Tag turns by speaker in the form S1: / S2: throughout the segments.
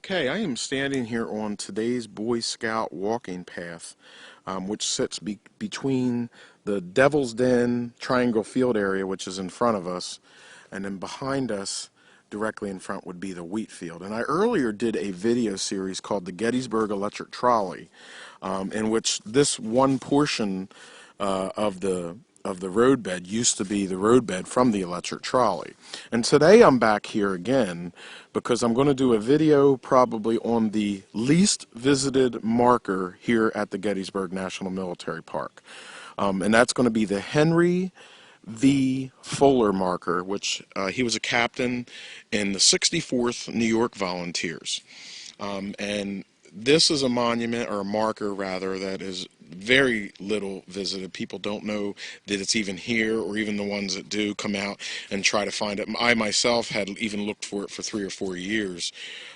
S1: Okay, I am standing here on today's Boy Scout walking path, which sits between the Devil's Den Triangle Field area, which is in front of us, and then behind us, directly in front, would be the wheat field. And I earlier did a video series called the Gettysburg Electric Trolley, in which this one portion of the roadbed used to be the roadbed from the electric trolley. And today I'm back here again because I'm going to do a video probably on the least visited marker here at the Gettysburg National Military Park. And that's going to be the Henry V. Fuller marker, which he was a captain in the 64th New York Volunteers. And this is a monument, or a marker rather, that is very little visited. People don't know that it's even here, or even the ones that do come out and try to find it. I myself had even looked for it for 3 or 4 years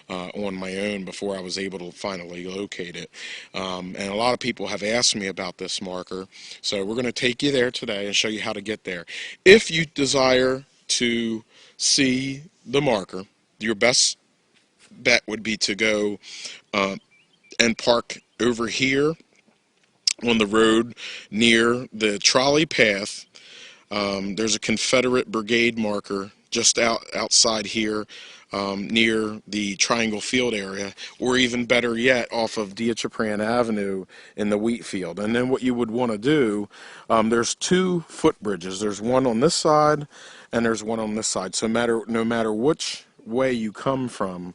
S1: on my own before I was able to finally locate it. And a lot of people have asked me about this marker, so we're going to take you there today and show you how to get there. If you desire to see the marker, your best bet would be to go and park over here on the road near the trolley path. There's a Confederate brigade marker just outside here near the Triangle Field area, or even better yet, off of Diachapran Avenue in the wheat field. And then what you would want to do, there's 2 footbridges. There's one on this side and there's one on this side. So no matter which way you come from,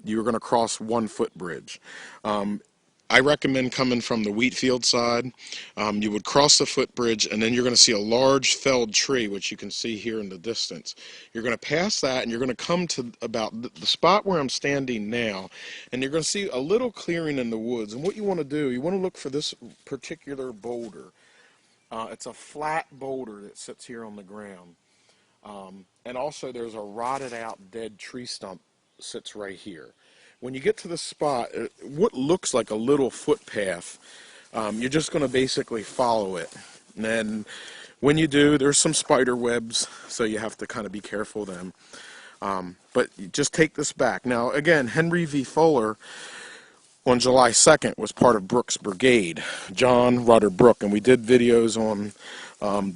S1: you're going to cross 1 footbridge. I recommend coming from the wheat field side. You would cross the footbridge, and then you're going to see a large felled tree, which you can see here in the distance. You're going to pass that, and you're going to come to about the spot where I'm standing now, and you're going to see a little clearing in the woods. And what you want to do, you want to look for this particular boulder. It's a flat boulder that sits here on the ground. And also there's a rotted out dead tree stump sits right here. When you get to the spot, what looks like a little footpath, you're just going to basically follow it. And then when you do, there's some spider webs, so you have to kind of be careful of them. But you just take this back. Now, again, Henry V. Fuller on July 2nd was part of Brooks' brigade, John Rutter Brooke, and we did videos on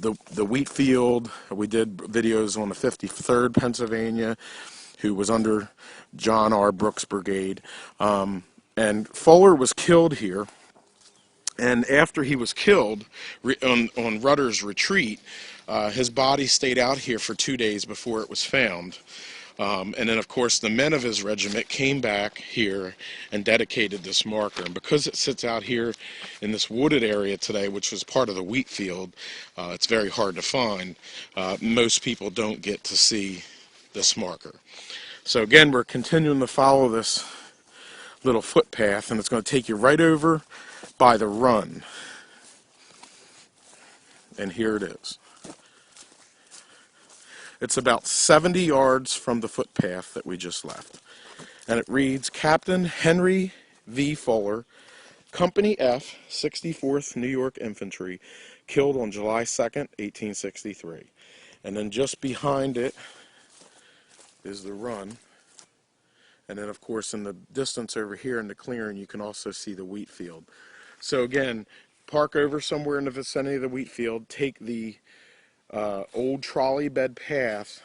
S1: the wheat field. We did videos on the 53rd Pennsylvania, who was under John R. Brooks' brigade. And Fuller was killed here. And after he was killed on Rutter's retreat, his body stayed out here for 2 days before it was found. And then, of course, the men of his regiment came back here and dedicated this marker. And because it sits out here in this wooded area today, which was part of the wheat field, it's very hard to find. Most people don't get to see this marker. So again, we're continuing to follow this little footpath, and it's going to take you right over by the run. And here it is. It's about 70 yards from the footpath that we just left. And it reads, Captain Henry V. Fuller, Company F, 64th New York Infantry, killed on July 2nd, 1863. And then just behind it is the run. And then, of course, in the distance over here in the clearing, you can also see the wheat field. So again, park over somewhere in the vicinity of the wheat field, take the old trolley bed path,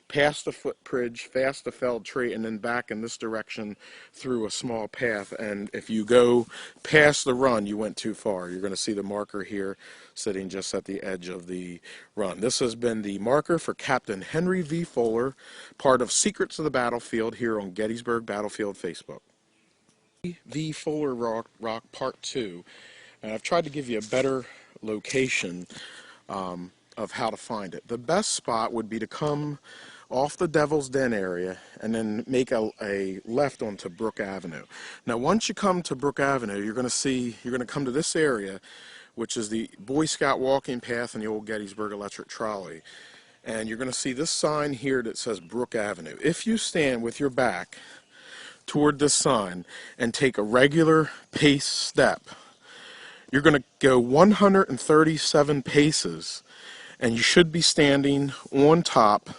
S1: past the footbridge, past the felled tree, and then back in this direction through a small path. And if you go past the run, you went too far. You're going to see the marker here sitting just at the edge of the run. This has been the marker for Captain Henry V. Fuller, part of Secrets of the Battlefield here on Gettysburg Battlefield Facebook. V. Fuller Rock Part 2. And I've tried to give you a better location of how to find it. The best spot would be to come off the Devil's Den area and then make a left onto Brook Avenue. Now once you come to Brook Avenue, you're going to come to this area, which is the Boy Scout walking path and the old Gettysburg Electric Trolley. And you're going to see this sign here that says Brook Avenue. If you stand with your back toward this sign and take a regular pace step, you're going to go 137 paces, and you should be standing on top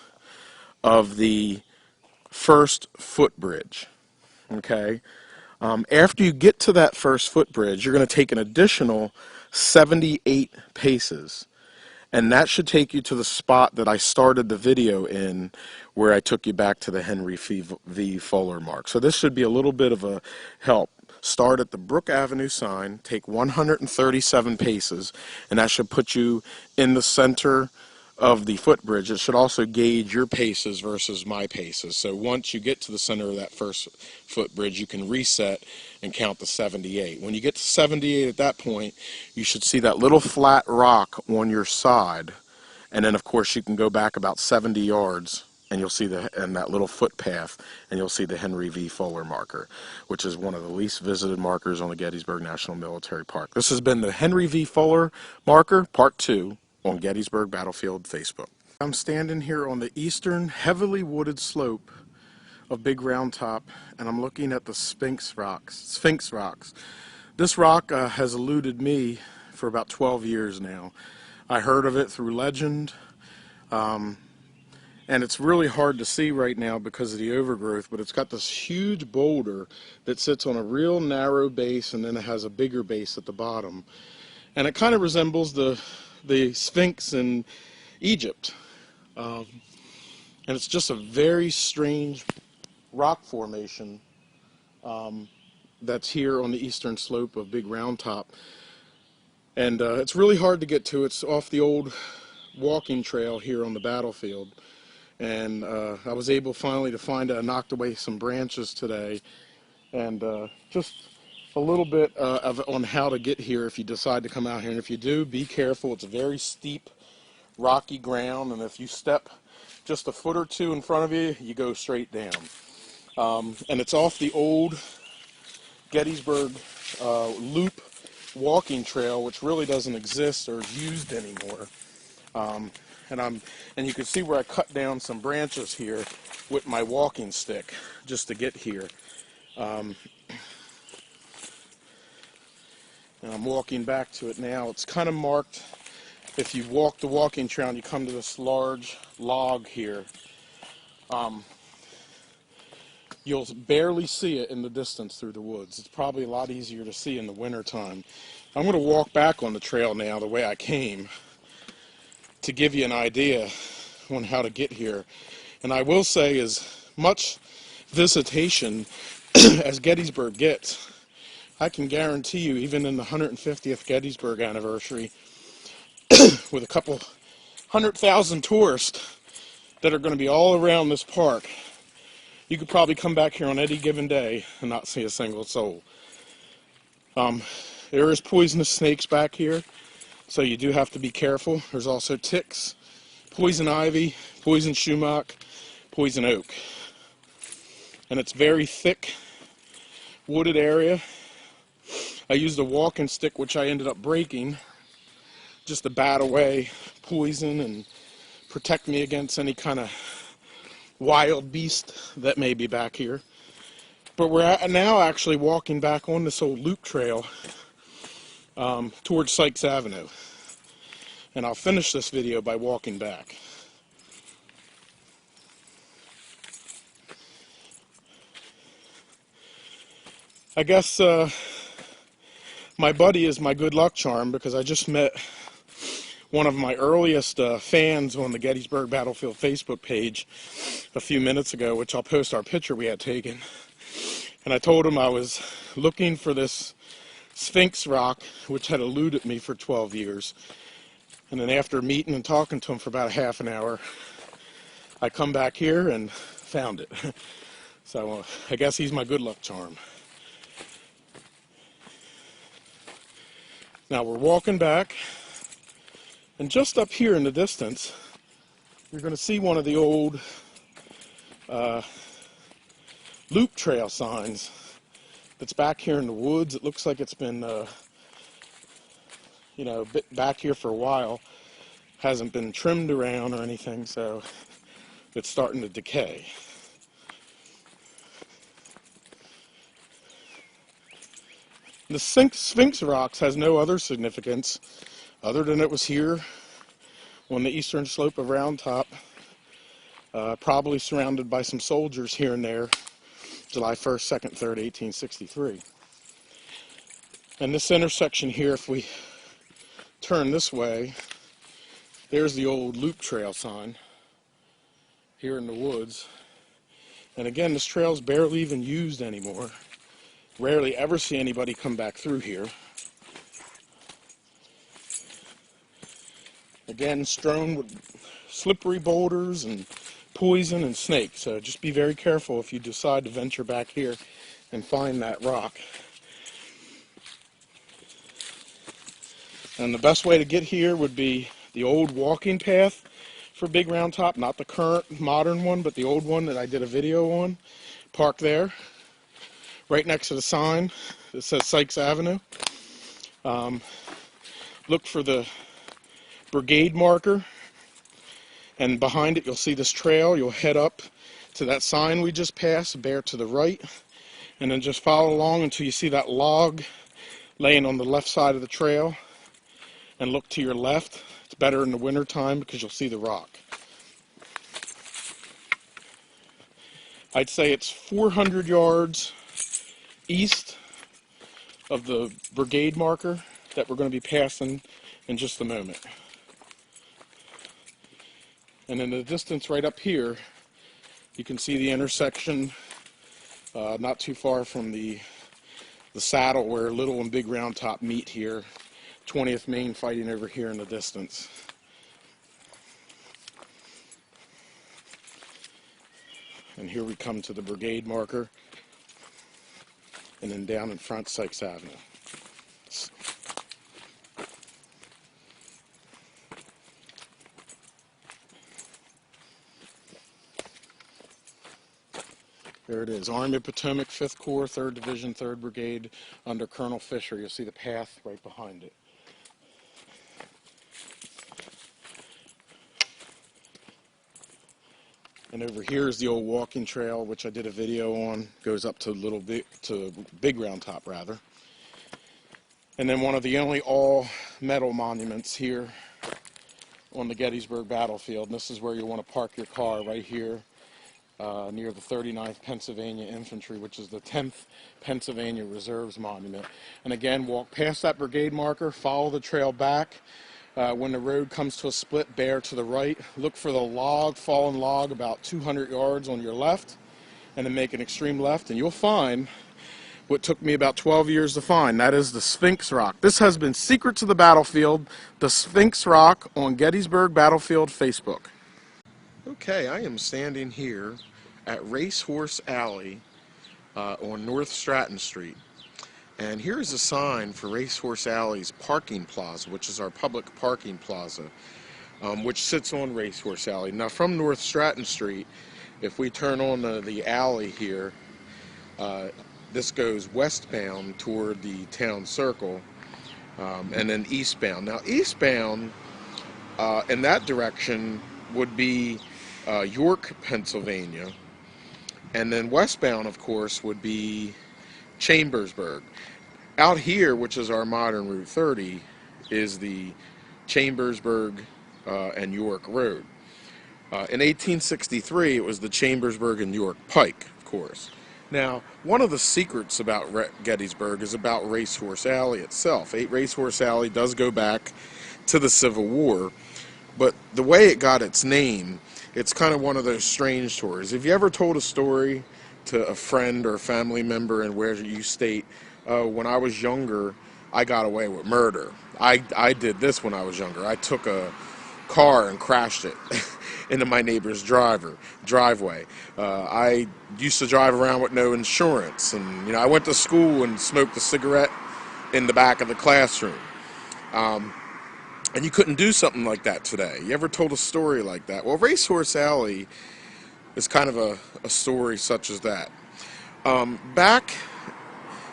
S1: of the first footbridge. Okay. After you get to that first footbridge, you're going to take an additional 78 paces. And that should take you to the spot that I started the video in, where I took you back to the Henry V. Fuller mark. So this should be a little bit of a help. Start at the Brook Avenue sign, take 137 paces, and that should put you in the center of the footbridge. It should also gauge your paces versus my paces. So once you get to the center of that first footbridge, you can reset and count the 78. When you get to 78 at that point, you should see that little flat rock on your side. And then, of course, you can go back about 70 yards, and you'll see that little footpath, and you'll see the Henry V. Fuller marker, which is one of the least visited markers on the Gettysburg National Military Park. This has been the Henry V. Fuller marker, Part 2, on Gettysburg Battlefield Facebook. I'm standing here on the eastern, heavily wooded slope of Big Round Top, and I'm looking at the Sphinx Rocks. This rock has eluded me for about 12 years now. I heard of it through legend, and it's really hard to see right now because of the overgrowth, but it's got this huge boulder that sits on a real narrow base, and then it has a bigger base at the bottom. And it kind of resembles the Sphinx in Egypt. And it's just a very strange rock formation that's here on the eastern slope of Big Round Top. And it's really hard to get to. It's off the old walking trail here on the battlefield. And I was able finally to find I knocked away some branches today. And just a little bit on how to get here if you decide to come out here. And if you do, be careful. It's a very steep, rocky ground, and if you step just a foot or two in front of you, you go straight down. And it's off the old Gettysburg Loop walking trail, which really doesn't exist or is used anymore. And you can see where I cut down some branches here with my walking stick just to get here. And I'm walking back to it now. It's kind of marked. If you walk the walking trail and you come to this large log here, you'll barely see it in the distance through the woods. It's probably a lot easier to see in the wintertime. I'm going to walk back on the trail now the way I came to give you an idea on how to get here. And I will say, as much visitation as Gettysburg gets, I can guarantee you, even in the 150th Gettysburg anniversary, with a couple 100,000 tourists that are going to be all around this park, you could probably come back here on any given day and not see a single soul. There is poisonous snakes back here, so you do have to be careful. There's also ticks, poison ivy, poison sumac, poison oak. And it's very thick, wooded area. I used a walking stick, which I ended up breaking, just to bat away poison and protect me against any kind of wild beast that may be back here. But we're now actually walking back on this old loop trail towards Sykes Avenue. And I'll finish this video by walking back. I guess my buddy is my good luck charm, because I just met one of my earliest fans on the Gettysburg Battlefield Facebook page a few minutes ago, which I'll post our picture we had taken. And I told him I was looking for this Sphinx rock, which had eluded me for 12 years. And then after meeting and talking to him for about a half an hour, I come back here and found it. So I guess he's my good luck charm. Now we're walking back, and just up here in the distance, you're going to see one of the old loop trail signs that's back here in the woods. It looks like it's been, back here for a while. Hasn't been trimmed around or anything, so it's starting to decay. The Sphinx Rocks has no other significance other than it was here on the eastern slope of Round Top probably surrounded by some soldiers here and there, July 1st, 2nd, 3rd, 1863. And this intersection here, if we turn this way, there's the old loop trail sign here in the woods. And again, this trail's barely even used anymore. Rarely ever see anybody come back through here. Again, strewn with slippery boulders and poison and snakes. So just be very careful if you decide to venture back here and find that rock. And the best way to get here would be the old walking path for Big Round Top, not the current modern one, but the old one that I did a video on. Park there, right next to the sign that says Sykes Avenue. Look for the brigade marker, and behind it you'll see this trail. You'll head up to that sign we just passed, bear to the right, and then just follow along until you see that log laying on the left side of the trail, and look to your left. It's better in the winter time because you'll see the rock. I'd say it's 400 yards east of the brigade marker that we're going to be passing in just a moment. And in the distance right up here, you can see the intersection not too far from the saddle where Little and Big Round Top meet here. 20th Maine fighting over here in the distance. And here we come to the brigade marker, and then down in front, Sykes Avenue. There it is, Army of Potomac, 5th Corps, 3rd Division, 3rd Brigade, under Colonel Fisher. You'll see the path right behind it. And over here is the old walking trail, which I did a video on. Goes up to Big Round Top, rather. And then one of the only all-metal monuments here on the Gettysburg battlefield. And this is where you want to park your car, right here, near the 39th Pennsylvania Infantry, which is the 10th Pennsylvania Reserves Monument. And again, walk past that brigade marker, follow the trail back. When the road comes to a split, bear to the right. Look for the fallen log about 200 yards on your left, and then make an extreme left, and you'll find what took me about 12 years to find. That is the Sphinx Rock. This has been Secret to the Battlefield, the Sphinx Rock, on Gettysburg Battlefield Facebook. Okay, I am standing here at Racehorse Alley on North Stratton Street. And here's a sign for Racehorse Alley's parking plaza, which is our public parking plaza, which sits on Racehorse Alley. Now, from North Stratton Street, if we turn on the alley here, this goes westbound toward the town circle, and then eastbound. Now, eastbound in that direction would be York, Pennsylvania, and then westbound, of course, would be Chambersburg. Out here, which is our modern Route 30, is the Chambersburg and York Road. In 1863, it was the Chambersburg and York Pike, of course. Now, one of the secrets about Gettysburg is about Racehorse Alley itself. Racehorse Alley does go back to the Civil War, but the way it got its name, it's kind of one of those strange stories. Have you ever told a story to a friend or a family member and where you state, oh, when I was younger, I got away with murder. I did this when I was younger. I took a car and crashed it into my neighbor's driveway. I used to drive around with no insurance, and I went to school and smoked a cigarette in the back of the classroom. And you couldn't do something like that today. You ever told a story like that? Well, Racehorse Alley is kind of a story such as that. Back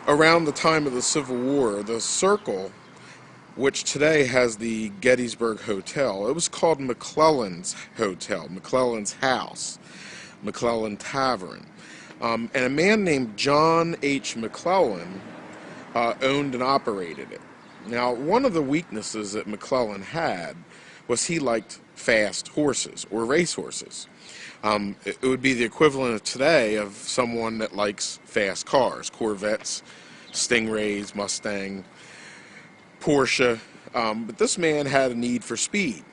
S1: around the time of the Civil War, the Circle, which today has the Gettysburg Hotel, it was called McClellan's Hotel, McClellan's House, McClellan Tavern. And a man named John H. McClellan owned and operated it. Now, one of the weaknesses that McClellan had was he liked fast horses, or racehorses. It would be the equivalent of today of someone that likes fast cars, Corvettes, Stingrays, Mustang, Porsche. But this man had a need for speed.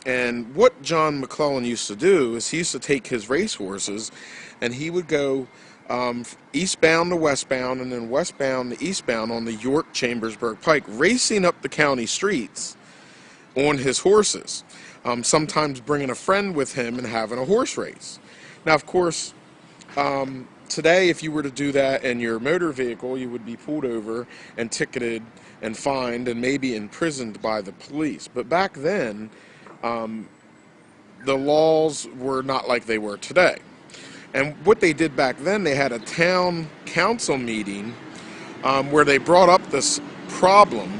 S1: And what John McClellan used to do is he used to take his racehorses and he would go eastbound to westbound and then westbound to eastbound on the York Chambersburg Pike, racing up the county streets on his horses, sometimes bringing a friend with him and having a horse race. Now, of course, today, if you were to do that in your motor vehicle, you would be pulled over and ticketed and fined and maybe imprisoned by the police. But back then, the laws were not like they were today. And what they did back then, they had a town council meeting where they brought up this problem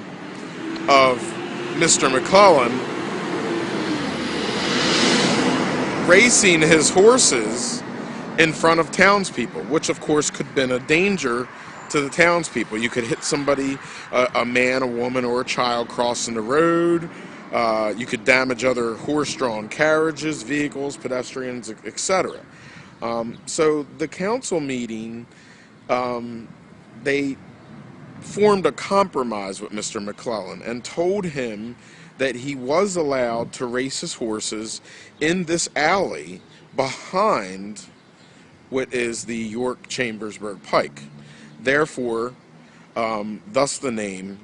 S1: of Mr. McClellan racing his horses in front of townspeople, which of course could have been a danger to the townspeople. You could hit somebody, a man, a woman, or a child crossing the road. You could damage other horse-drawn carriages, vehicles, pedestrians, etc. So the council meeting, they formed a compromise with Mr. McClellan and told him that he was allowed to race his horses in this alley behind what is the York Chambersburg Pike. Therefore, thus the name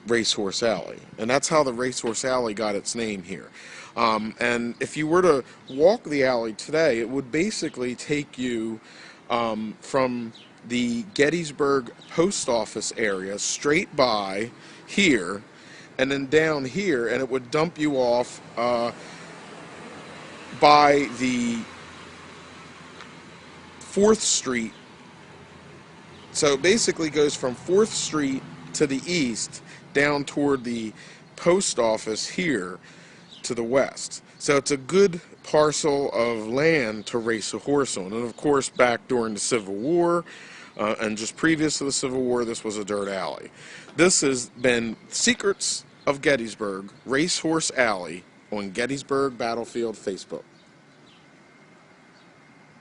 S1: Racehorse Alley. And that's how the Racehorse Alley got its name here. And if you were to walk the alley today, it would basically take you from the Gettysburg Post Office area straight by here and then down here, and it would dump you off by the 4th Street. So it basically goes from 4th Street to the east down toward the post office here to the west. So it's a good parcel of land to race a horse on. And of course, back during the Civil War and just previous to the Civil War, this was a dirt alley. This has been Secrets of Gettysburg, Racehorse Alley on Gettysburg Battlefield Facebook.